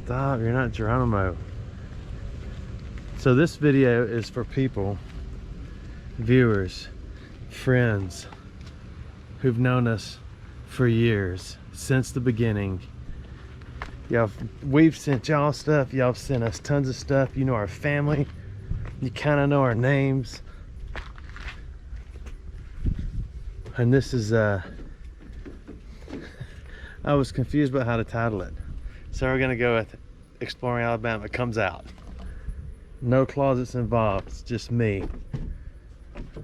Stop, you're not Geronimo. So this video is for people, viewers, friends who've known us for years, since the beginning. Y'all, we've sent y'all stuff, y'all sent us tons of stuff. You know our family, you kind of know our names. And this is I was confused about how to title it, so we're gonna go with Exploring Alabama. It comes out, no closets involved, it's just me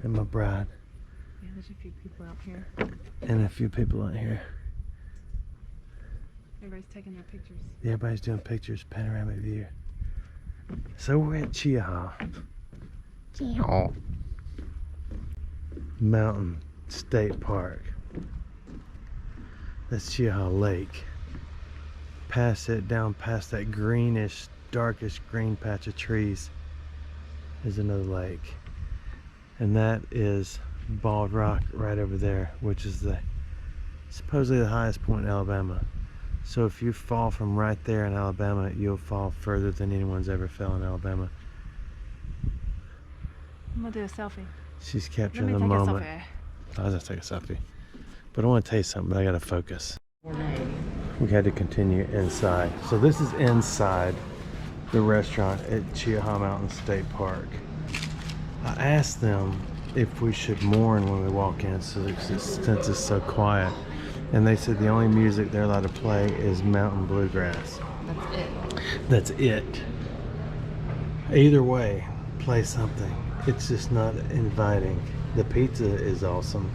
and my bride. Yeah, there's a few people out here. And a few people out here. Everybody's taking their pictures. Yeah, everybody's doing pictures, panoramic view. So we're at Cheaha Mountain State Park. That's Cheaha Lake. Past it, down past that greenish, darkish green patch of trees is another lake. And that is Bald Rock right over there, which is supposedly the highest point in Alabama. So if you fall from right there in Alabama, you'll fall further than anyone's ever fell in Alabama. I'm gonna do a selfie. She's capturing Let the me take moment. a selfie. I was gonna take a selfie. But I want to tell you something, but I gotta focus. We had to continue inside. So this is inside the restaurant at Cheaha Mountain State Park. I asked them if we should mourn when we walk in, since it's so quiet. And they said the only music they're allowed to play is mountain bluegrass. That's it. That's it. Either way, play something. It's just not inviting. The pizza is awesome,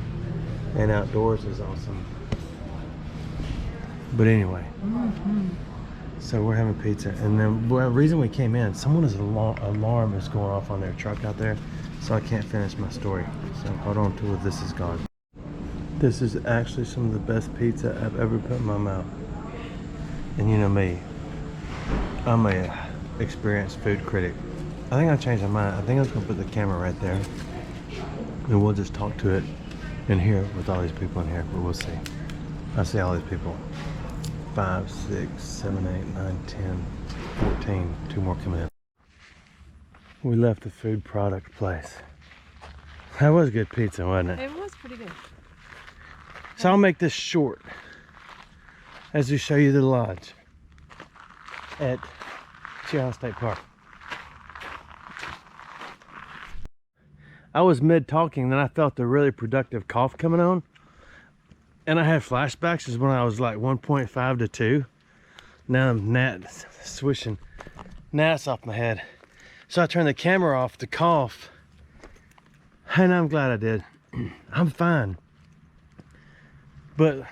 and outdoors is awesome. But anyway, so we're having pizza, and then the reason we came in, someone's alarm is going off on their truck out there, so I can't finish my story. So hold on till this is gone. This is actually some of the best pizza I've ever put in my mouth. And you know me, I'm a experienced food critic. I think I changed my mind. I think I was gonna put the camera right there, and we'll just talk to it in here with all these people in here, but we'll see. I see all these people. 5, 6, 7, 8, 9, 10, 14. 2 more coming in. We left the food product place. That was good pizza, wasn't it? It was pretty good. So I'll make this short as we show you the lodge at Cheaha State Park. I was mid-talking, then I felt a really productive cough coming on. And I had flashbacks is when I was like 1.5 to 2. Now I'm swishing gnats off my head. So I turned the camera off to cough. And I'm glad I did. I'm fine. But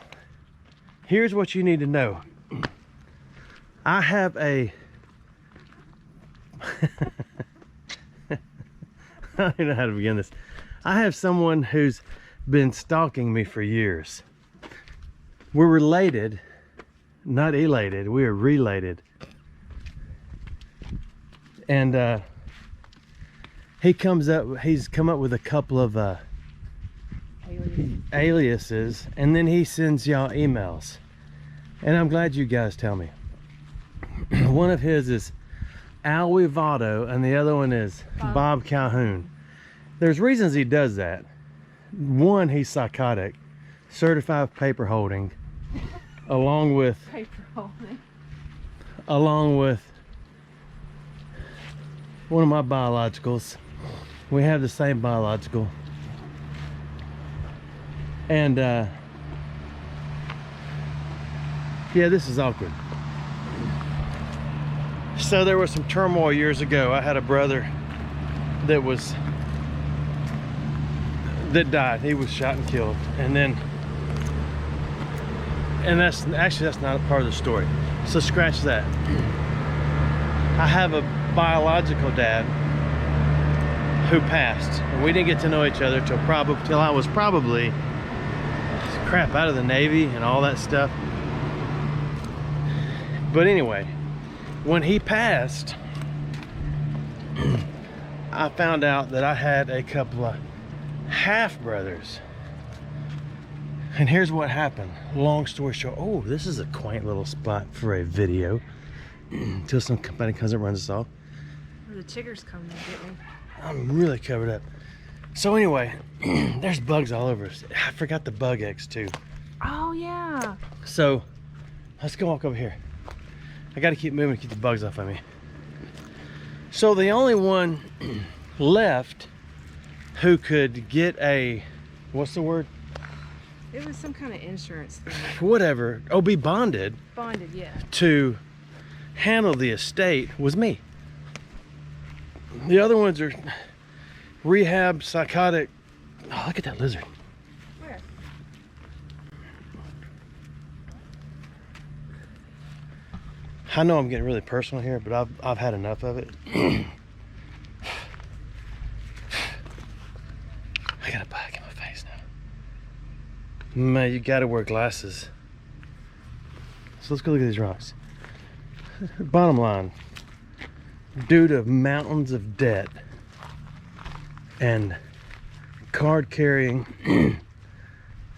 here's what you need to know. I have a I don't even know how to begin this. I have someone who's been stalking me for years. We're related, not elated, we are related. And he's come up with a couple of aliases, and then he sends y'all emails. And I'm glad you guys tell me. One of his is Al Wivado, and the other one is Bob Calhoun. There's reasons he does that. One, he's psychotic, certified paper holding, along with one of my biologicals. We have the same biological. And yeah, this is awkward. So there was some turmoil years ago. I had a brother that died. He was shot and killed. And that's not a part of the story. So scratch that. I have a biological dad who passed. And we didn't get to know each other till I was probably crap out of the Navy and all that stuff. But anyway, when he passed, I found out that I had a couple of half brothers. And here's what happened. Long story short, oh, this is a quaint little spot for a video. until somebody comes and runs us off. Or the chiggers come and get me. I'm really covered up. So anyway, there's bugs all over us. I forgot the bug eggs too. Oh yeah. So let's go walk over here. I got to keep moving to keep the bugs off of me. So the only one left who could get a, what's the word? It was some kind of insurance thing. Whatever. Oh, be bonded Bonded, yeah. to handle the estate was me. The other ones are rehab, psychotic. Oh, look at that lizard. Where? I know I'm getting really personal here, but I've had enough of it. I got a bug in my face now. Man, you gotta wear glasses. So let's go look at these rocks. Bottom line, due to mountains of debt and card carrying,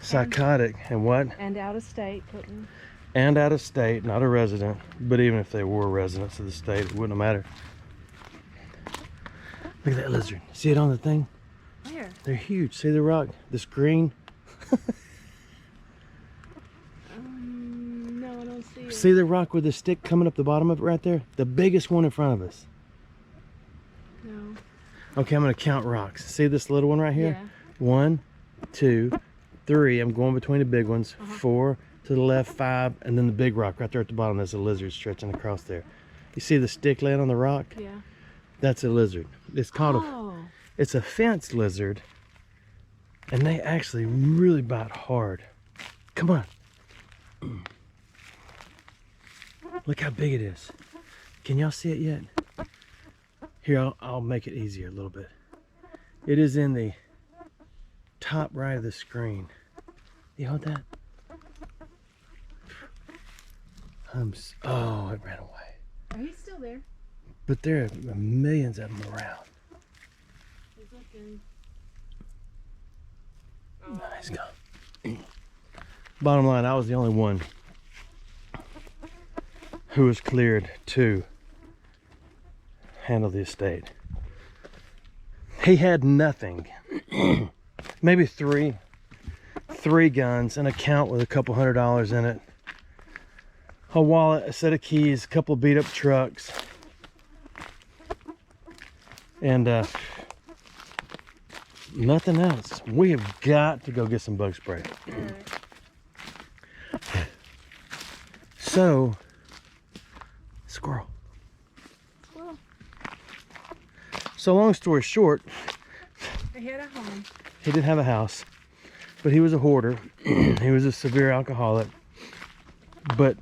psychotic, and what? And out of state, putting. And out of state, not a resident, but even if they were residents of the state, it wouldn't matter. Look at that lizard. See it on the thing? Where? They're huge. See the rock? This green? No, I don't see it. See the rock with the stick coming up the bottom of it right there? The biggest one in front of us. No. Okay, I'm gonna count rocks. See this little one right here? Yeah. 1, 2, 3. I'm going between the big ones. 4 to the left, 5, and then the big rock right there at the bottom. There's a lizard stretching across there. You see the stick laying on the rock? Yeah. That's a lizard. It's called Oh. it's a fence lizard, and they actually really bite hard. Come on. Look how big it is. Can y'all see it yet? Here, I'll make it easier a little bit. It is in the top right of the screen. You hold that? Oh, it ran away. Are you still there? But there are millions of them around. He's looking. Nice go. Bottom line, I was the only one who was cleared to handle the estate. He had nothing. Maybe three guns, an account with a couple $100 in it, a wallet, a set of keys, a couple of beat up trucks, and nothing else. We have got to go get some bug spray. So, squirrel. So long story short, He had a home. he didn't have a house, but he was a hoarder. He was a severe alcoholic. But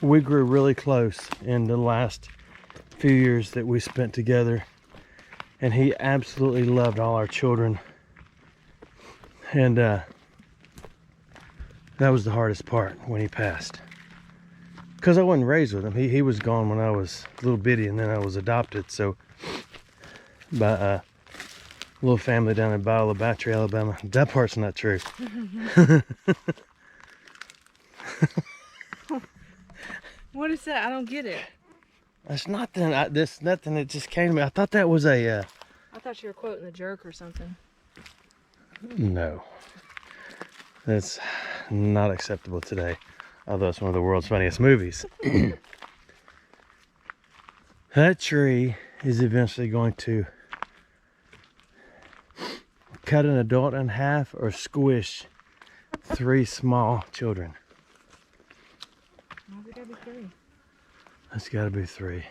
we grew really close in the last few years that we spent together. And he absolutely loved all our children. And that was the hardest part when he passed. Because I wasn't raised with him. He was gone when I was a little bitty, and then I was adopted. So by a little family down in Battle of Battery, Alabama. That part's not true. What is that? I don't get it. That's nothing. Nothing that just came to me. I thought that was a. I thought you were quoting The Jerk or something. No. That's not acceptable today. Although it's one of the world's funniest movies. That tree is eventually going to cut an adult in half or squish 3 small children. Why's it gotta be 3? That's got to be 3.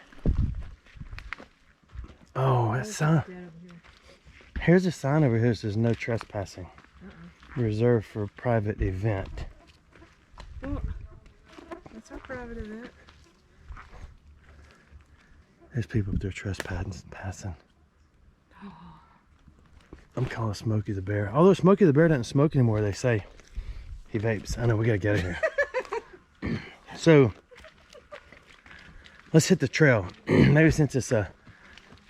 Oh, that sign. Here's a sign over here that says no trespassing. Reserved for a private event. Well, that's our private event. There's people up there trespassing. I'm calling Smokey the Bear. Although Smokey the Bear doesn't smoke anymore, they say. He vapes. I know, we gotta get out of here. So, let's hit the trail. Maybe since it's a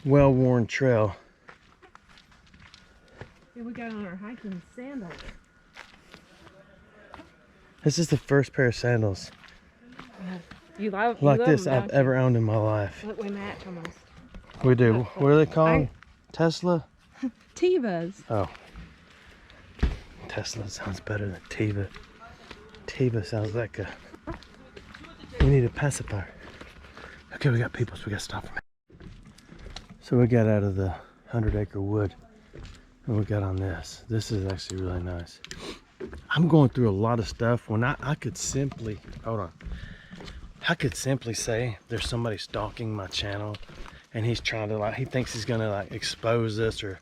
well-worn trail. Yeah, we got on our hiking sandals. This is the first pair of sandals You love like this them, I've don't you? ever owned in my life. Look, we match almost. We do. What are they called? Tesla? Tevas. Oh. Tesla sounds better than Teva. Teva sounds like a... You need a pacifier. Okay, we got people, so we got to stop them. So we got out of the 100-acre wood and we got on this. This is actually really nice. I'm going through a lot of stuff when I could simply, hold on. I could simply say there's somebody stalking my channel and he's trying to like, he thinks he's gonna like expose us or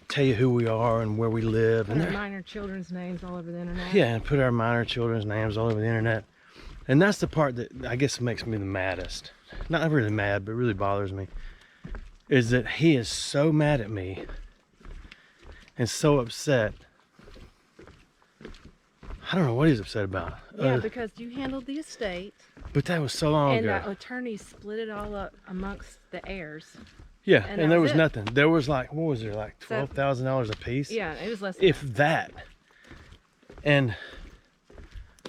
tell you who we are and where we live. And And minor children's names all over the internet. yeah, and put our minor children's names all over the internet. And that's the part that I guess makes me the maddest. Not really mad, but really bothers me. Is that he is so mad at me and so upset. I don't know what he's upset about. Yeah, because you handled the estate. But that was so long And ago. the attorney split it all up amongst the heirs. Yeah, and and that there was was it. nothing. There was like, what was there, like So- $12,000 a piece? Yeah, it was less. If that. And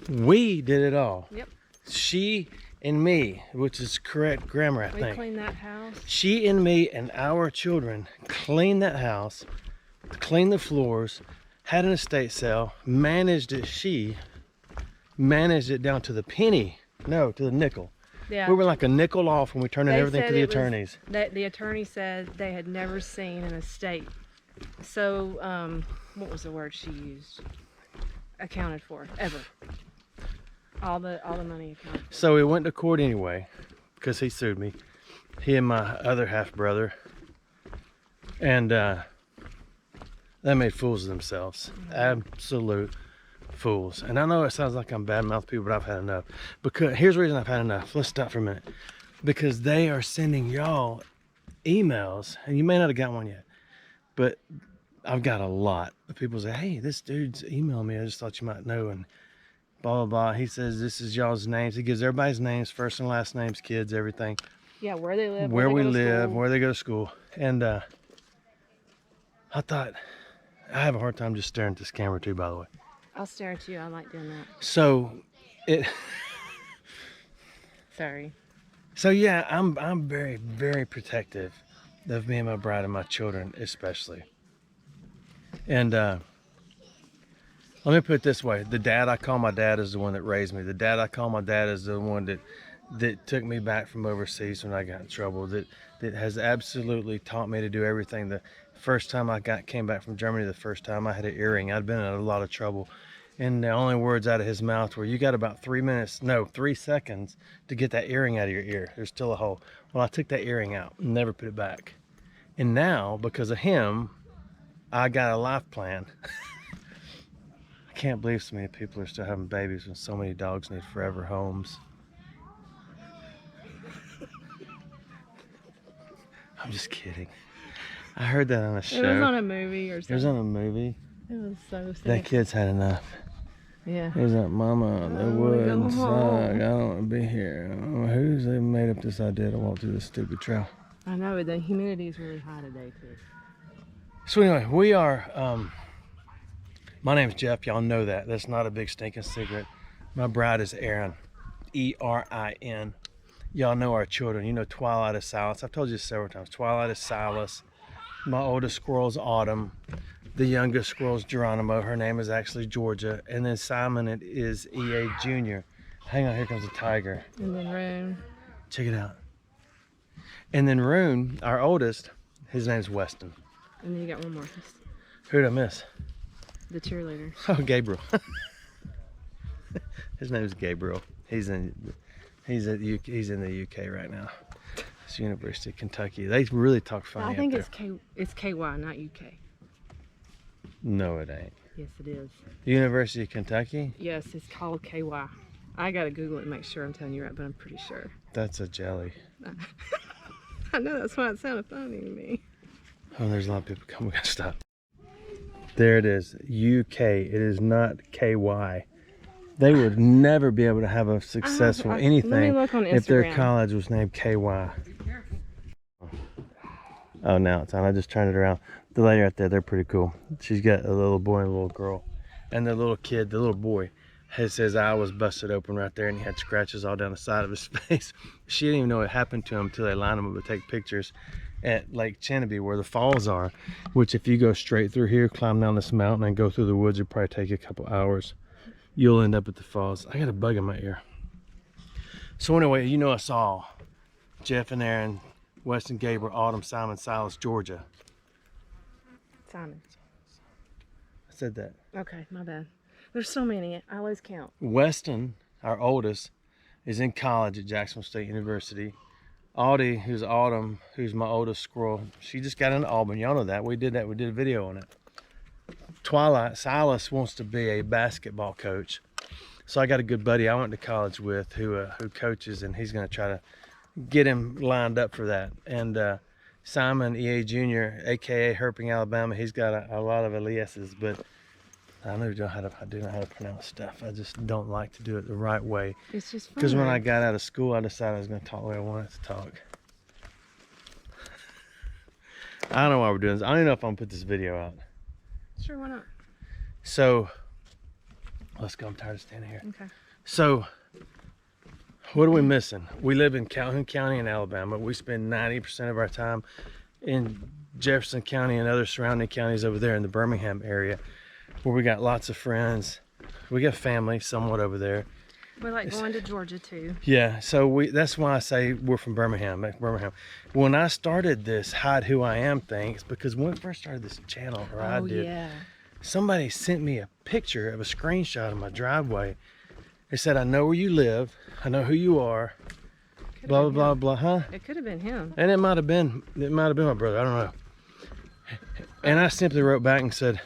we did it all. Yep. She and me, which is correct grammar, I We think. cleaned that house. She and me and our children cleaned that house, cleaned the floors, had an estate sale, managed it. She managed it down to the penny. No, to the nickel. Yeah. We were like a nickel off when we turned in They everything said to the it was- attorneys. That the attorney said they had never seen an estate so what was the word she used? Accounted for ever. All the money accounted for. So we went to court anyway, because he sued me. He and my other half brother. And they made fools of themselves. Absolute fools. And I know it sounds like I'm bad mouth people, but I've had enough. Because here's the reason I've had enough. Let's stop for a minute. Because they are sending y'all emails, and you may not have got one yet, but I've got a lot of people say, hey, this dude's emailing me. I just thought you might know. And blah, blah, blah. He says, this is y'all's names. He gives everybody's names, first and last names, kids, everything. Yeah, where they live, Where they we go to live, school. where they go to school. And I thought, I have a hard time just staring at this camera too, by the way. I'll stare at you. I like doing that. So it, Sorry. so yeah, I'm very, very protective of me and my bride and my children, especially. And let me put it this way: the dad I call my dad is the one that raised me. The dad I call my dad is the one that took me back from overseas when I got in trouble. That has absolutely taught me to do everything. The first time I came back from Germany, the first time I had an earring, I'd been in a lot of trouble. And the only words out of his mouth were, you got about 3 seconds to get that earring out of your ear. There's still a hole. Well, I took that earring out and never put it back. And now, because of him, I got a life plan. I can't believe so many people are still having babies when so many dogs need forever homes. I'm just kidding. I heard that on a show. It was on a movie or It was something. on a movie. It was so sad. That kid's had enough. Yeah. He's like, Mama, the I wanna go woods suck. home." I don't want to be here. Who's even made up this idea to walk through this stupid trail? I know, the humidity is really high today too. So anyway, we are, my name's Jeff. Y'all know that. That's not a big stinking secret. My bride is Erin. E-R-I-N. Y'all know our children. You know Twilight is Silas. I've told you this several times. Twilight is Silas. My oldest squirrel's Autumn. The youngest squirrel's Geronimo. Her name is actually Georgia. And then Simon, it is E.A. Jr. Hang on, here comes a tiger. And then Rune. Check it out. And then Rune, our oldest, his name's Weston. And then you got one more. Who'd I miss? The cheerleader. Oh, Gabriel. His name's Gabriel. He's in the UK right now. It's University of Kentucky. They really talk funny I think up there. it's KY, not UK. No, it ain't. Yes, it is. University of Kentucky? Yes, it's called KY. I gotta Google it and make sure I'm telling you right, but I'm pretty sure. That's a jelly. I know, that's why it sounded funny to me. Oh, there's a lot of people coming. We gotta stop. There it is. UK. It is not KY. They would never be able to have a successful let me anything look on if their Instagram. college was named KY. Oh, now it's on. I just turned it around. The lady right there, they're pretty cool. She's got a little boy and a little girl. And the little kid, the little boy, his eye was busted open right there, and he had scratches all down the side of his face. She didn't even know what happened to him until they lined him up to take pictures at Lake Cheneby, where the falls are, which if you go straight through here, climb down this mountain and go through the woods, it'll probably take you a couple hours. You'll end up at the falls. I got a bug in my ear. So anyway, you know us all. Jeff and Aaron, Weston, Gabriel, Autumn, Simon, Silas, Georgia. Simon. I said that. Okay, my bad. There's so many. I always count. Weston, our oldest, is in college at Jacksonville State University. Audie, who's Autumn, who's my oldest squirrel, she just got into Auburn. Y'all know that. We did that. We did a video on it. Twilight, Silas wants to be a basketball coach. So I got a good buddy I went to college with who coaches, and he's going to try to get him lined up for that. And Simon EA Jr., aka Herping, Alabama, he's got a lot of aliases, but I do know how to pronounce stuff. I just don't like to do it the right way. It's just fun. Because when I got out of school, I decided I was going to talk the way I wanted to talk. I don't know why we're doing this. I don't even know if I'm going to put this video out. Sure, why not? So, let's go. I'm tired of standing here. Okay. So, what are we missing? We live in Calhoun County in Alabama. We spend 90% of our time in Jefferson County and other surrounding counties over there in the Birmingham area, where we got lots of friends. We got family somewhat over there. We like going to Georgia too. Yeah, so that's why I say we're from Birmingham. When I started this Hide Who I Am thing, it's because when we first started this channel, or I did, Yeah. somebody sent me a picture of a screenshot of my driveway. They said, I know where you live, I know who you are, blah, blah, blah, blah, huh? It could have been him. And it might have been my brother, I don't know. And I simply wrote back and said,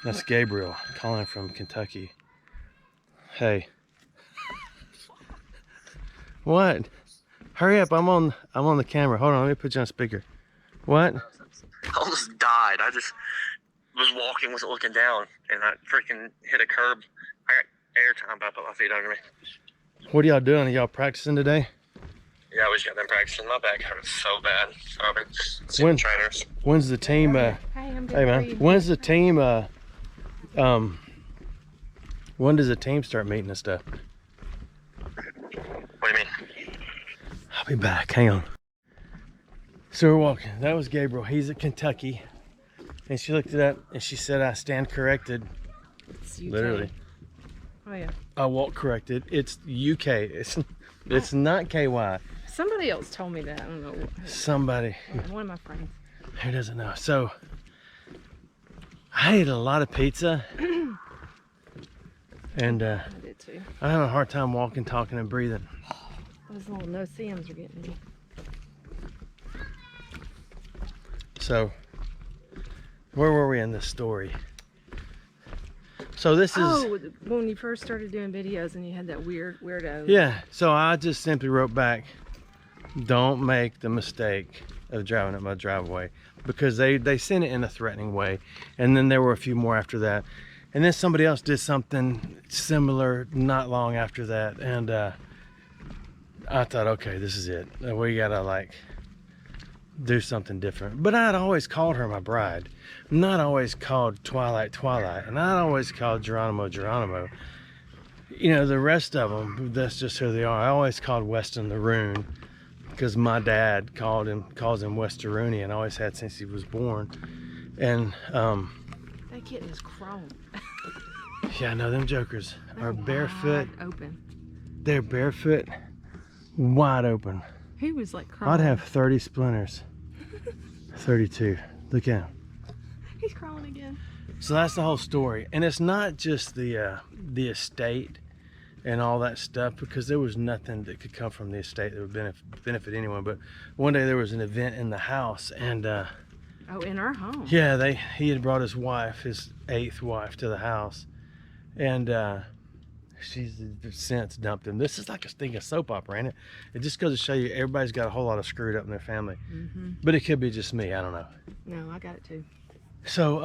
that's Gabriel calling from Kentucky. Hey. What? Hurry up, I'm on the camera. Hold on, let me put you on speaker. What? I almost died. I just was walking, wasn't looking down, and I freaking hit a curb. I got air time about my feet under me. What are y'all doing? Are y'all practicing today? Yeah, we just got them practicing. My back hurts so bad. So I've been seeing the trainers. When's the team Hey, I'm good. hey man, when's the team when does the team start meeting and stuff? What do you mean? I'll be back, hang on. So we're walking, that was Gabriel, he's at Kentucky. And she looked it up and she said, I stand corrected. It's UK. Literally. Oh yeah. I walk corrected. It's UK. It's not KY. Somebody else told me that. I don't know. Somebody One of my friends. who doesn't know. So I ate a lot of pizza. And I did too. I have a hard time walking, talking, and breathing. Those little no-see-ums are getting me. So where were we in this story? So this is... Oh, when you first started doing videos and you had that weirdo. Yeah, so I just simply wrote back, don't make the mistake of driving up my driveway, because they sent it in a threatening way. And then there were a few more after that. And then somebody else did something similar not long after that. And I thought, okay, this is it. We gotta like do something different. But I'd always called her my bride. Not always called Twilight, and I'd always called Geronimo. You know, the rest of them, that's just who they are. I always called Weston the Rune, because my dad calls him Westeroony, and always had since he was born. And That kitten is crawling. yeah, I know them jokers are barefoot. Wide open. They're barefoot, wide open. He was like crawling. I'd have 30 splinters. 32. Look at him. He's crawling again. So that's the whole story. And it's not just the estate and all that stuff, because there was nothing that could come from the estate that would benefit anyone. But one day there was an event in the house, and Oh, in our home. yeah, he had brought his wife, his 8th wife, to the house, and she's since dumped him. This is like a thing of soap opera, ain't it? It just goes to show you everybody's got a whole lot of screwed up in their family. Mm-hmm. But it could be just me, I don't know. No, I got it too. So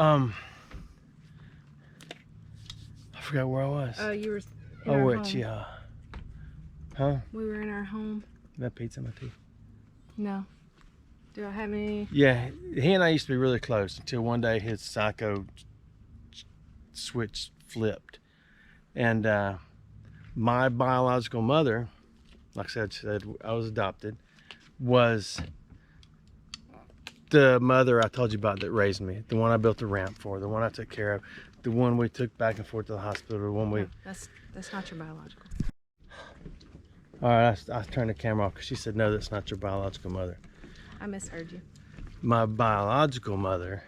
I forgot where I was. You were in Oh, our we're home. at Chia. Huh? We were in our home. That pizza in my teeth. No. Do I have any? Yeah, he and I used to be really close until one day his psycho switch flipped. And my biological mother, like I said, I was adopted, was the mother I told you about that raised me, the one I built the ramp for, the one I took care of, the one we took back and forth to the hospital, the one we... No, that's not your biological. All right, I turned the camera off because she said, no, that's not your biological mother. I misheard you. My biological mother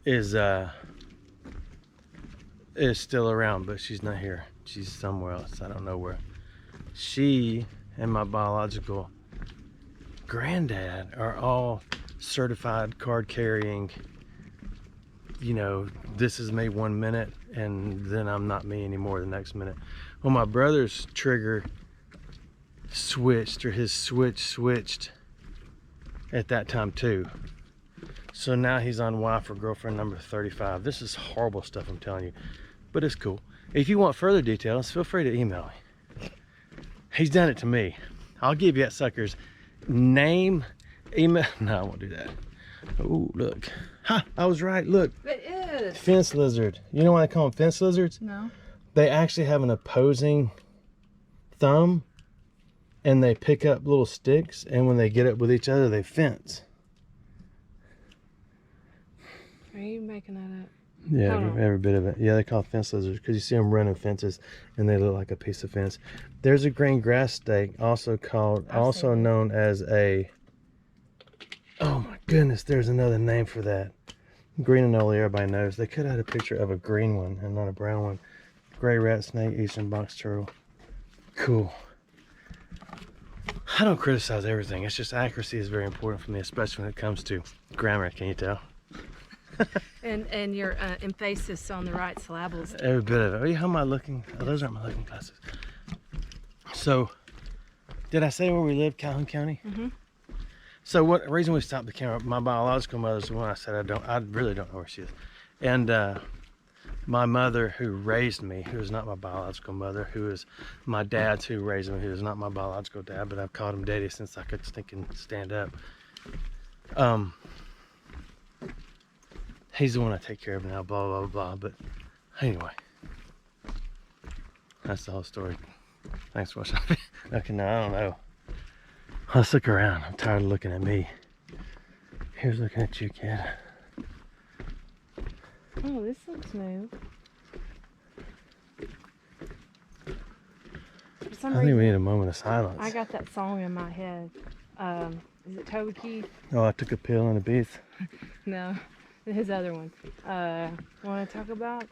is still around, but she's not here. She's somewhere else. I don't know where. She and my biological granddad are all certified card carrying, you know, this is me 1 minute and then I'm not me anymore the next minute. Well, my brother's trigger switched, or his switch switched at that time too. So now he's on wife or girlfriend number 35. This is horrible stuff, I'm telling you, but it's cool. If you want further details, feel free to email me. He's done it to me. I'll give you that sucker's name, email. No, I won't do that. Oh, look. Ha, I was right. Look. It is. Fence lizard. You know why they call them fence lizards? No. They actually have an opposing thumb, and they pick up little sticks, and when they get up with each other, they fence. Are you making that up? Yeah, Hold on. every bit of it. Yeah, they call it fence lizards because you see them running fences, and they look like a piece of fence. There's a green grass snake, also known as a... Oh my goodness, there's another name for that. Green anole, everybody knows. They could have had a picture of a green one and not a brown one. Gray rat snake, eastern box turtle. Cool. I don't criticize everything. It's just accuracy is very important for me, especially when it comes to grammar. Can you tell? And your emphasis on the right syllables. Every bit of it. Oh, how am I looking? Oh, those aren't my looking glasses. So, did I say where we live, Calhoun County? Mm-hmm. So what reason we stopped the camera? My biological mother's the one I said I really don't know where she is. And my mother who raised me, who is not my biological mother, who is my dad's who raised me, who is not my biological dad, but I've called him daddy since I could think and stand up. He's the one I take care of now, blah, blah, blah. But anyway, that's the whole story. Thanks for watching. Okay, now I don't know. Let's look around. I'm tired of looking at me. Here's looking at you, kid. Oh, this looks new. For some I think reason, we need a moment of silence. I got that song in my head. Is it Toby Keith? Oh, I took a pill and a beef. No, his other one. Want to talk about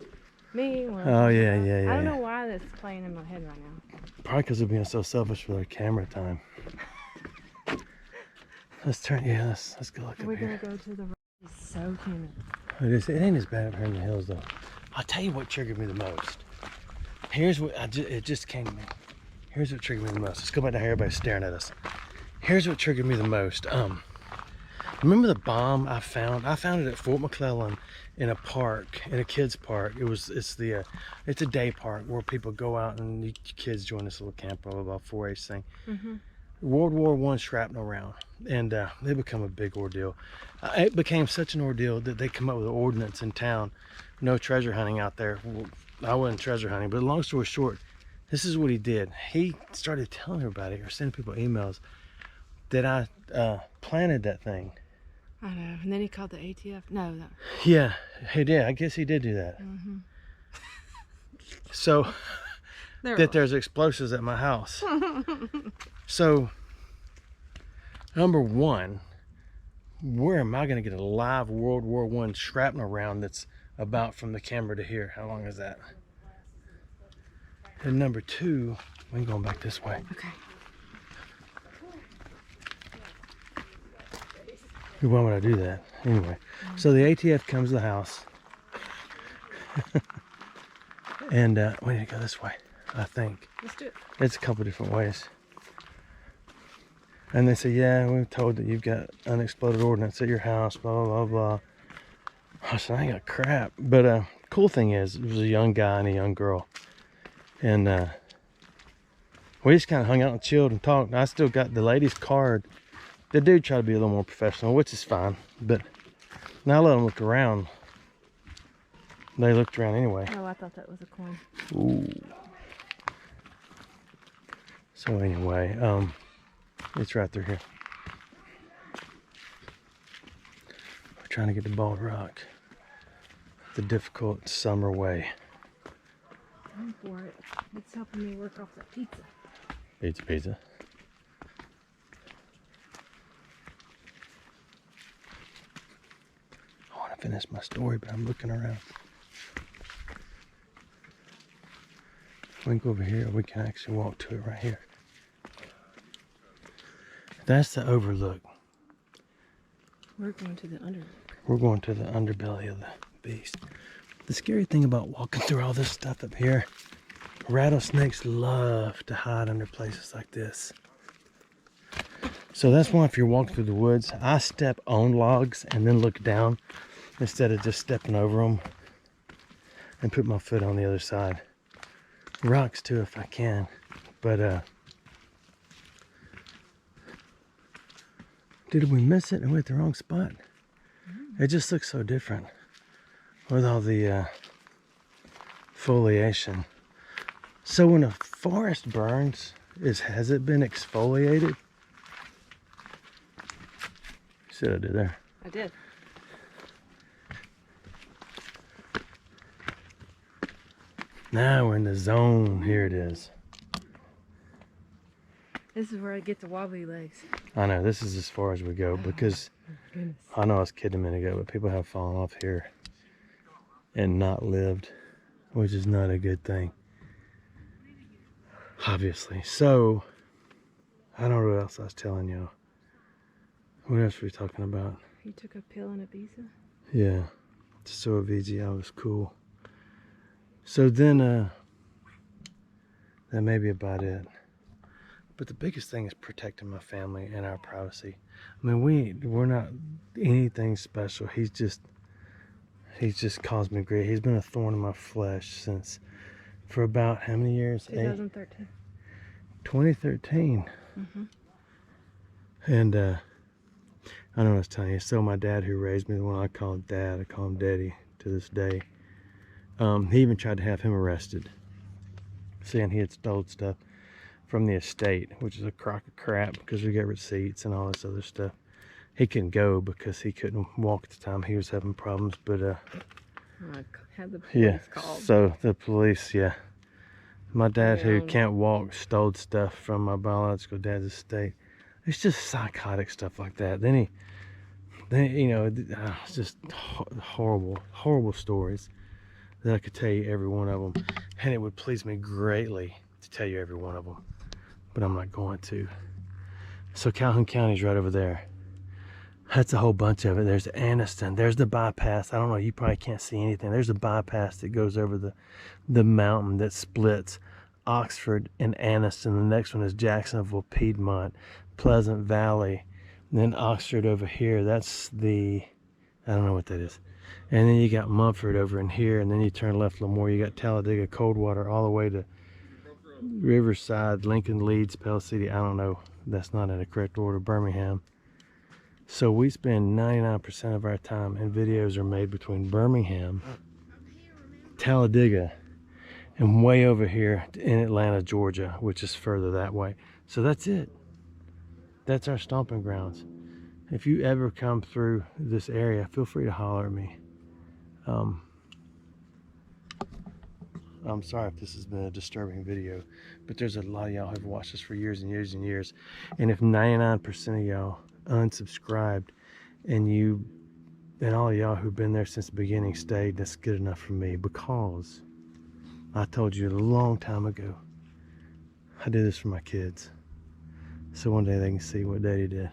me? Oh, yeah. I don't know why that's playing in my head right now. Probably because we're being so selfish with our camera time. Let's go look up We're here. gonna go to the. It's so humid. It ain't as bad up here in the hills though. I'll tell you what triggered me the most. Here's what it just came to me. Here's what triggered me the most. Let's go back down here. Everybody's staring at us. Here's what triggered me the most. Remember the bomb I found? I found it at Fort McClellan in a park, in a kids park. It's a day park where people go out and the kids join this little camp, blah blah blah, 4-H thing. Mm-hmm. World War I shrapnel round, and they become a big ordeal. It became such an ordeal that they come up with an ordinance in town, no treasure hunting out there. Well, I wasn't treasure hunting, but long story short, this is what he did. He started telling everybody or sending people emails that I planted that thing. I know. And then he called the ATF. No. Yeah, he did. I guess he did do that. Mm-hmm. So there's explosives at my house. So, number one, where am I going to get a live World War I shrapnel round that's about from the camera to here? How long is that? And number two, we're going back this way. Okay. Why would I do that? Anyway, so the ATF comes to the house. And we need to go this way, I think. Let's do it. It's a couple different ways. And they say, yeah, we're told that you've got unexploded ordnance at your house, blah, blah, blah, blah. I said, I ain't got crap. But cool thing is, it was a young guy and a young girl. And we just kind of hung out and chilled and talked. I still got the lady's card. The dude tried to be a little more professional, which is fine. But now I let him look around. They looked around anyway. Oh, I thought that was a coin. Ooh. So anyway, it's right through here. We're trying to get to Bald Rock. The difficult summer way. I'm for it. It's helping me work off that pizza. Pizza. I want to finish my story, but I'm looking around. We can go over here, or we can actually walk to it right here. That's the overlook. We're going to the underlook. We're going to the underbelly of the beast. The scary thing about walking through all this stuff up here, rattlesnakes love to hide under places like this. So that's why if you're walking through the woods, I step on logs and then look down instead of just stepping over them and put my foot on the other side. Rocks too if I can, but did we miss it and we're at the wrong spot? It just looks so different with all the foliation. So when a forest burns, has it been exfoliated? See what I did there? I did. Now we're in the zone. Here it is. This is where I get the wobbly legs. I know, this is as far as we go because Goodness. I know I was kidding a minute ago, but people have fallen off here and not lived, which is not a good thing. Obviously. So, I don't know what else I was telling y'all. What else were we talking about? You took a pill in Ibiza? Yeah, so a VGI was cool. So then, that may be about it. But the biggest thing is protecting my family and our privacy. I mean, we're not anything special. He's just caused me grief. He's been a thorn in my flesh since, for about how many years? 2013. 2013. Mm-hmm. And I know I was telling you. So my dad, who raised me, the one I call Dad, I call him Daddy to this day. He even tried to have him arrested, saying he had stolen stuff from the estate, which is a crock of crap because we got receipts and all this other stuff. He couldn't go because he couldn't walk at the time. He was having problems, but I had the police yeah. called. So the police, yeah. My dad, who Yeah. can't walk, stole stuff from my biological dad's estate. It's just psychotic stuff like that. Then you know, it's just horrible stories that I could tell you every one of them, and it would please me greatly to tell you every one of them, but I'm not going to. So Calhoun County's right over there. That's a whole bunch of it. There's Anniston. There's the bypass. I don't know. You probably can't see anything. There's a bypass that goes over the mountain that splits Oxford and Anniston. The next one is Jacksonville, Piedmont, Pleasant Valley. And then Oxford over here. That's I don't know what that is. And then you got Mumford over in here. And then you turn left a little more. You got Talladega, Coldwater, all the way to Riverside, Lincoln, Leeds, Pell City. I don't know. That's not in the correct order. Birmingham. So we spend 99% of our time, and videos are made between Birmingham, Talladega, and way over here in Atlanta, Georgia, which is further that way. So that's it. That's our stomping grounds. If you ever come through this area, feel free to holler at me. I'm sorry if this has been a disturbing video, but there's a lot of y'all who have watched this for years and years and years. And if 99% of y'all unsubscribed and all of y'all who've been there since the beginning stayed, that's good enough for me, because I told you a long time ago, I did this for my kids. So one day they can see what Daddy did.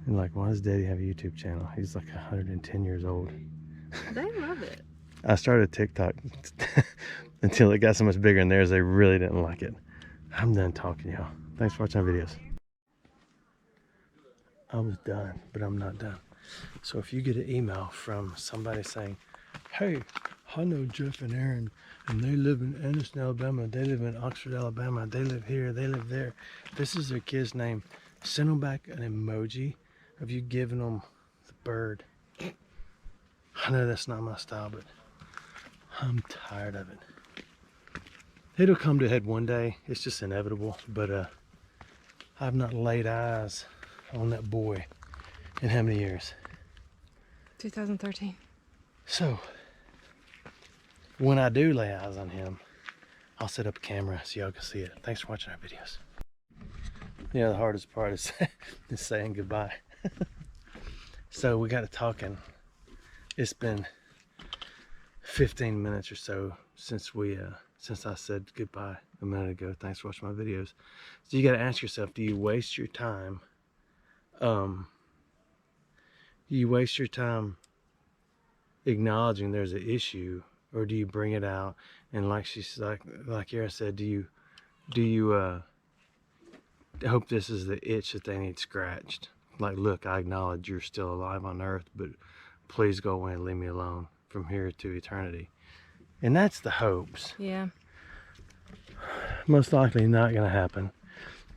And like, why does Daddy have a YouTube channel? He's like 110 years old. They love it. I started TikTok until it got so much bigger in theirs, they really didn't like it. I'm done talking, y'all. Thanks for watching our videos. I was done, but I'm not done. So if you get an email from somebody saying, hey, I know Jeff and Aaron, and they live in Anniston, Alabama, they live in Oxford, Alabama, they live here, they live there, this is their kid's name, send them back an emoji of you giving them the bird. I know that's not my style, but I'm tired of it. It'll come to a head one day. It's just inevitable. But I've not laid eyes on that boy in how many years? 2013. So, when I do lay eyes on him, I'll set up a camera so y'all can see it. Thanks for watching our videos. Yeah, the hardest part is, is saying goodbye. So we got to talking. It's been 15 minutes or so since I said goodbye a minute ago. Thanks for watching my videos. So you got to ask yourself, do you waste your time? You waste your time acknowledging there's an issue, or do you bring it out and like Yara said, do you hope this is the itch that they need scratched? Like, look, I acknowledge you're still alive on earth, but please go away and leave me alone from here to eternity. And that's the hopes. Yeah. Most likely not going to happen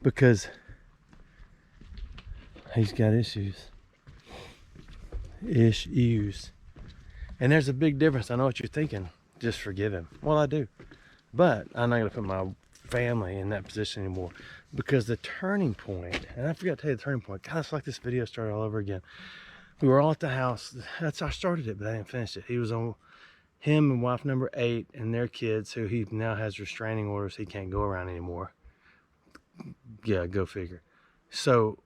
because he's got issues. And there's a big difference. I know what you're thinking. Just forgive him. Well, I do. But I'm not going to put my family in that position anymore, because the turning point, and I forgot to tell you the turning point. God, it's like this video started all over again. We were all at the house. That's how I started it, but I didn't finish it. He was on, him and wife number 8 and their kids, who he now has restraining orders. He can't go around anymore. Yeah, go figure. So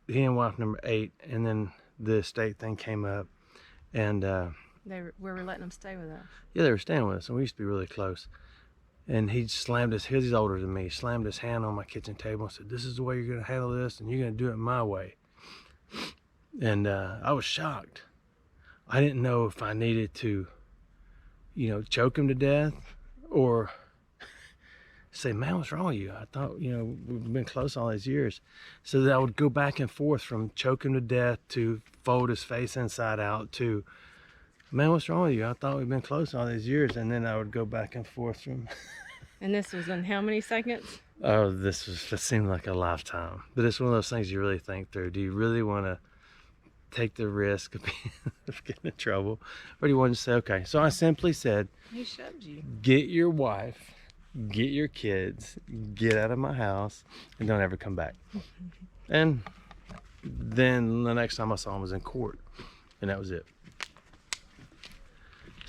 he and wife number 8, and then the estate thing came up, and We were letting them stay with us. yeah, they were staying with us, and we used to be really close. And he slammed he's older than me, he slammed his hand on my kitchen table and said, this is the way you're going to handle this, and you're going to do it my way. And I was shocked. I didn't know if I needed to, choke him to death or say, man, what's wrong with you? I thought, we've been close all these years. So that I would go back and forth from choke him to death to fold his face inside out to, man, what's wrong with you? I thought we've been close all these years. And then I would go back and forth from... And this was in how many seconds? Oh, it seemed like a lifetime. But it's one of those things you really think through. Do you really want to take the risk of getting in trouble? Or do you want to say, okay, so I simply said, He shoved you. get your wife, get your kids, get out of my house, and don't ever come back. And then the next time I saw him was in court. And that was it.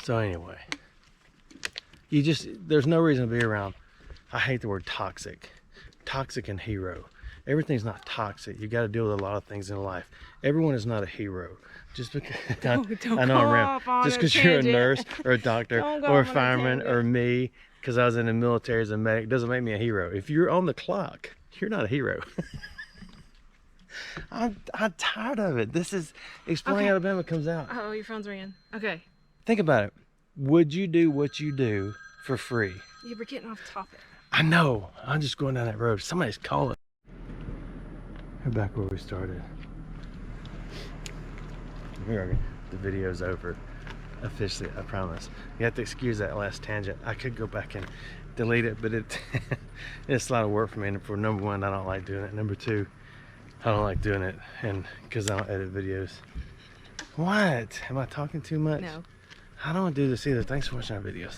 So anyway, there's no reason to be around. I hate the word toxic and hero. Everything's not toxic. You got to deal with a lot of things in life. Everyone is not a hero. Just because Don't I know I'm go around. off on Just a because you're a tangent. nurse or a doctor Don't go or a off on a fireman or tangent. me, because I was in the military as a medic, doesn't make me a hero. If you're on the clock, you're not a hero. I'm tired of it. This is Exploring Okay. Alabama comes out. Oh, your phone's ringing. Okay. Think about it. Would you do what you do for free? You were getting off topic. I know. I'm just going down that road. Somebody's calling. We're back where we started. The video's over. Officially, I promise. You have to excuse that last tangent. I could go back and delete it, but it's a lot of work for me. And for number one, I don't like doing it. Number two, I don't like doing it, and because I don't edit videos. What? Am I talking too much? No. I don't want to do this either. Thanks for watching our videos.